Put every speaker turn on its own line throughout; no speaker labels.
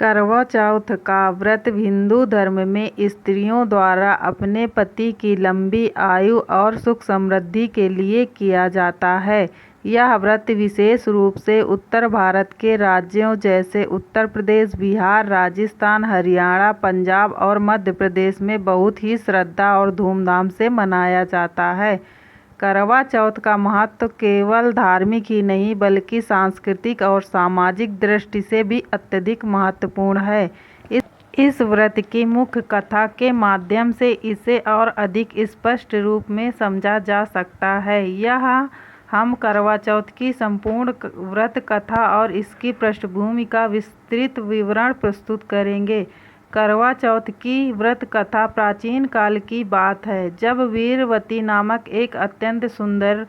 करवा चौथ का व्रत हिंदू धर्म में स्त्रियों द्वारा अपने पति की लंबी आयु और सुख समृद्धि के लिए किया जाता है। यह व्रत विशेष रूप से उत्तर भारत के राज्यों जैसे उत्तर प्रदेश, बिहार, राजस्थान, हरियाणा, पंजाब और मध्य प्रदेश में बहुत ही श्रद्धा और धूमधाम से मनाया जाता है। करवा चौथ का महत्व केवल धार्मिक ही नहीं बल्कि सांस्कृतिक और सामाजिक दृष्टि से भी अत्यधिक महत्वपूर्ण है। इस व्रत की मुख्य कथा के माध्यम से इसे और अधिक स्पष्ट रूप में समझा जा सकता है। हम करवा चौथ की संपूर्ण व्रत कथा और इसकी पृष्ठभूमि का विस्तृत विवरण प्रस्तुत करेंगे। करवा चौथ की व्रत कथा प्राचीन काल की बात है, जब वीरवती नामक एक अत्यंत सुंदर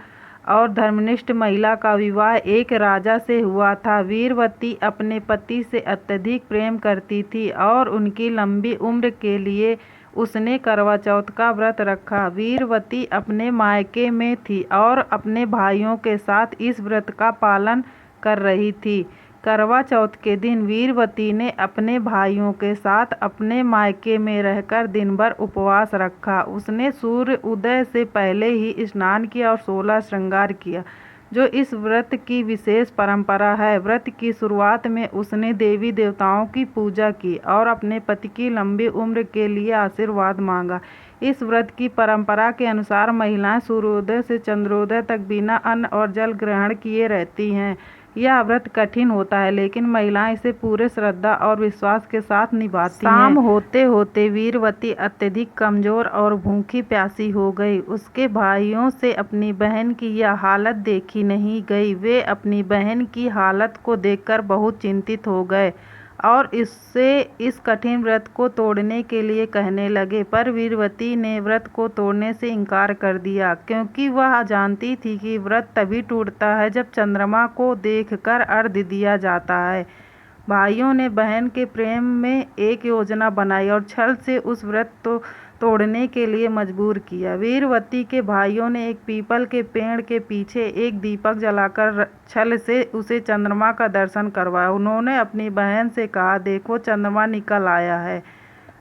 और धर्मनिष्ठ महिला का विवाह एक राजा से हुआ था। वीरवती अपने पति से अत्यधिक प्रेम करती थी और उनकी लंबी उम्र के लिए उसने करवा चौथ का व्रत रखा। वीरवती अपने मायके में थी और अपने भाइयों के साथ इस व्रत का पालन कर रही थी। करवा चौथ के दिन वीरवती ने अपने भाइयों के साथ अपने मायके में रहकर दिन भर उपवास रखा। उसने सूर्य उदय से पहले ही स्नान किया और 16 श्रृंगार किया, जो इस व्रत की विशेष परंपरा है। व्रत की शुरुआत में उसने देवी देवताओं की पूजा की और अपने पति की लंबी उम्र के लिए आशीर्वाद मांगा। इस व्रत की परंपरा के अनुसार महिलाएं सूर्योदय से चंद्रोदय तक बिना अन्न और जल ग्रहण किए रहती हैं। यह व्रत कठिन होता है, लेकिन महिलाएं इसे पूरे श्रद्धा और विश्वास के साथ निभाती हैं। शाम होते होते वीरवती अत्यधिक कमजोर और भूखी प्यासी हो गई। उसके भाइयों से अपनी बहन की यह हालत देखी नहीं गई। वे अपनी बहन की हालत को देखकर बहुत चिंतित हो गए और इससे इस कठिन व्रत को तोड़ने के लिए कहने लगे, पर वीरवती ने व्रत को तोड़ने से इनकार कर दिया, क्योंकि वह जानती थी कि व्रत तभी टूटता है जब चंद्रमा को देखकर अर्घ्य दिया जाता है। भाइयों ने बहन के प्रेम में एक योजना बनाई और छल से उस व्रत तोड़ने के लिए मजबूर किया। वीरवती के भाइयों ने एक पीपल के पेड़ के पीछे एक दीपक जलाकर छल से उसे चंद्रमा का दर्शन करवाया। उन्होंने अपनी बहन से कहा, देखो चंद्रमा निकल आया है,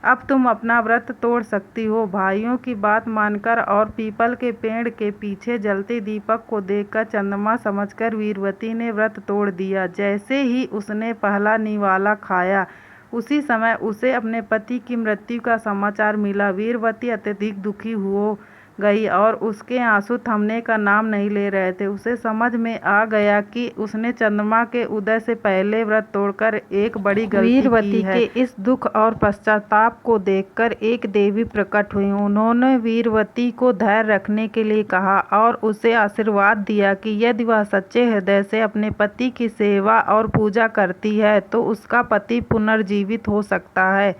अब तुम अपना व्रत तोड़ सकती हो। भाइयों की बात मानकर और पीपल के पेड़ के पीछे जलते दीपक को देखकर चंद्रमा समझकर वीरवती ने व्रत तोड़ दिया। जैसे ही उसने पहला निवाला खाया, उसी समय उसे अपने पति की मृत्यु का समाचार मिला। वीरवती अत्यधिक दुखी हो गई और उसके आंसू थमने का नाम नहीं ले रहे थे। उसे समझ में आ गया कि उसने चंद्रमा के उदय से पहले व्रत तोड़कर एक बड़ी गलती की है। वीरवती के इस दुख और पश्चाताप को देखकर एक देवी प्रकट हुई। उन्होंने वीरवती को धैर्य रखने के लिए कहा और उसे आशीर्वाद दिया कि यदि वह सच्चे हृदय से अपने पति की सेवा और पूजा करती है तो उसका पति पुनर्जीवित हो सकता है।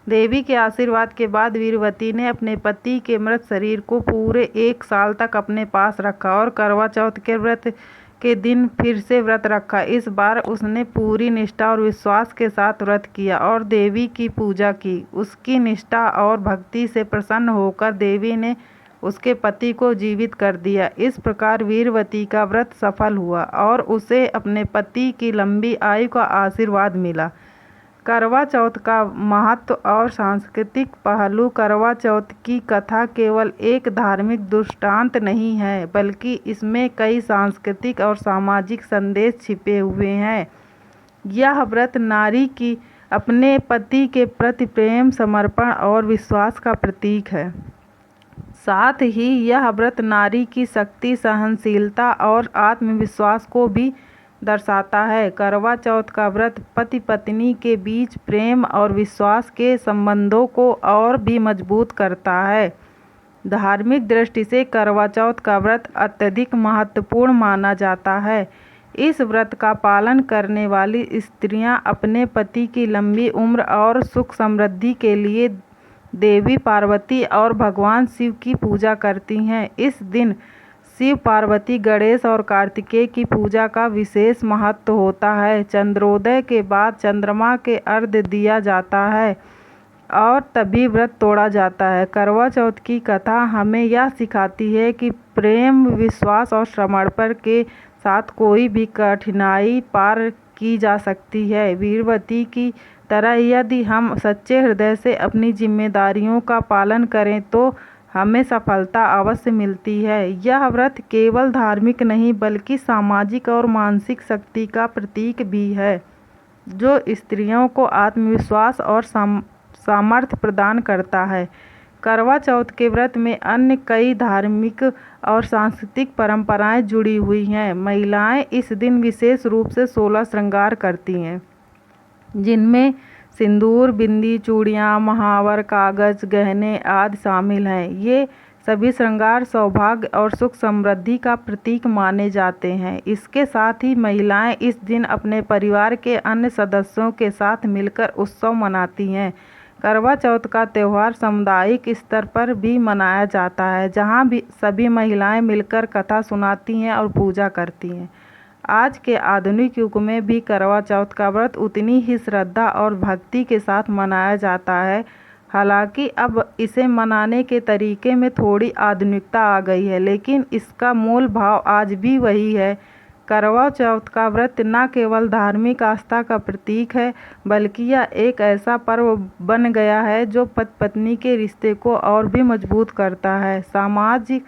देवी के आशीर्वाद के बाद वीरवती ने अपने पति के मृत शरीर को पूरे 1 साल तक अपने पास रखा और करवा चौथ के व्रत के दिन फिर से व्रत रखा। इस बार उसने पूरी निष्ठा और विश्वास के साथ व्रत किया और देवी की पूजा की। उसकी निष्ठा और भक्ति से प्रसन्न होकर देवी ने उसके पति को जीवित कर दिया। इस प्रकार वीरवती का व्रत सफल हुआ और उसे अपने पति की लंबी आयु का आशीर्वाद मिला। करवा चौथ का महत्व और सांस्कृतिक पहलू। करवा चौथ की कथा केवल एक धार्मिक दृष्टांत नहीं है, बल्कि इसमें कई सांस्कृतिक और सामाजिक संदेश छिपे हुए हैं। यह व्रत नारी की अपने पति के प्रति प्रेम, समर्पण और विश्वास का प्रतीक है। साथ ही यह व्रत नारी की शक्ति, सहनशीलता और आत्मविश्वास को भी दर्शाता है। करवा चौथ का व्रत पति पत्नी के बीच प्रेम और विश्वास के संबंधों को और भी मजबूत करता है। धार्मिक दृष्टि से करवा चौथ का व्रत अत्यधिक महत्वपूर्ण माना जाता है। इस व्रत का पालन करने वाली स्त्रियां अपने पति की लंबी उम्र और सुख समृद्धि के लिए देवी पार्वती और भगवान शिव की पूजा करती हैं। इस दिन शिव, पार्वती, गणेश और कार्तिकेय की पूजा का विशेष महत्व होता है। चंद्रोदय के बाद चंद्रमा के अर्घ्य दिया जाता है और तभी व्रत तोड़ा जाता है। करवा चौथ की कथा हमें यह सिखाती है कि प्रेम, विश्वास और समर्पण के साथ कोई भी कठिनाई पार की जा सकती है। वीरवती की तरह यदि हम सच्चे हृदय से अपनी जिम्मेदारियों का पालन करें तो हमें सफलता अवश्य मिलती है। यह व्रत केवल धार्मिक नहीं बल्कि सामाजिक और मानसिक शक्ति का प्रतीक भी है, जो स्त्रियों को आत्मविश्वास और सामर्थ्य प्रदान करता है। करवा चौथ के व्रत में अन्य कई धार्मिक और सांस्कृतिक परंपराएं जुड़ी हुई हैं। महिलाएं इस दिन विशेष रूप से 16 श्रृंगार करती हैं, जिनमें सिंदूर, बिंदी, चूड़ियाँ, महावर, कागज, गहने आदि शामिल हैं। ये सभी श्रृंगार सौभाग्य और सुख समृद्धि का प्रतीक माने जाते हैं। इसके साथ ही महिलाएं इस दिन अपने परिवार के अन्य सदस्यों के साथ मिलकर उत्सव मनाती हैं। करवा चौथ का त्यौहार सामुदायिक स्तर पर भी मनाया जाता है, जहां भी सभी महिलाएं मिलकर कथा सुनाती हैं और पूजा करती हैं। आज के आधुनिक युग में भी करवा चौथ का व्रत उतनी ही श्रद्धा और भक्ति के साथ मनाया जाता है। हालांकि अब इसे मनाने के तरीके में थोड़ी आधुनिकता आ गई है, लेकिन इसका मूल भाव आज भी वही है। करवा चौथ का व्रत न केवल धार्मिक आस्था का प्रतीक है, बल्कि यह एक ऐसा पर्व बन गया है जो पति पत्नी के रिश्ते को और भी मजबूत करता है। समाज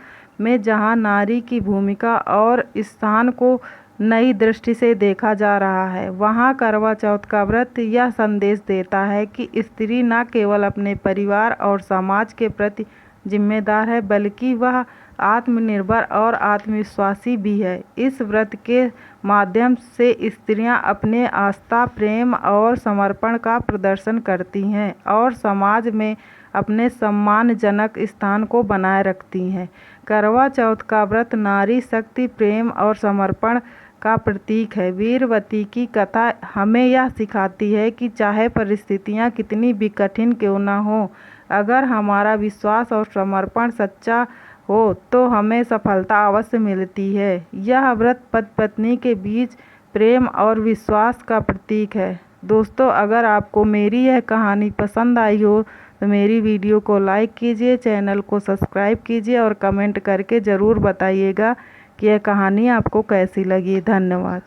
में जहां नारी की भूमिका और स्थान को नई दृष्टि से देखा जा रहा है, वहां करवा चौथ का व्रत यह संदेश देता है कि स्त्री न केवल अपने परिवार और समाज के प्रति जिम्मेदार है, बल्कि वह आत्मनिर्भर और आत्मविश्वासी भी है। इस व्रत के माध्यम से स्त्रियां अपने आस्था, प्रेम और समर्पण का प्रदर्शन करती हैं और समाज में अपने सम्मानजनक स्थान को बनाए रखती हैं। करवा चौथ का व्रत नारी शक्ति, प्रेम और समर्पण का प्रतीक है। वीरवती की कथा हमें यह सिखाती है कि चाहे परिस्थितियां कितनी भी कठिन क्यों न हो, अगर हमारा विश्वास और समर्पण सच्चा हो तो हमें सफलता अवश्य मिलती है। यह व्रत पति पत्नी के बीच प्रेम और विश्वास का प्रतीक है। दोस्तों, अगर आपको मेरी यह कहानी पसंद आई हो तो मेरी वीडियो को लाइक कीजिए, चैनल को सब्सक्राइब कीजिए और कमेंट करके ज़रूर बताइएगा कि यह कहानी आपको कैसी लगी। धन्यवाद।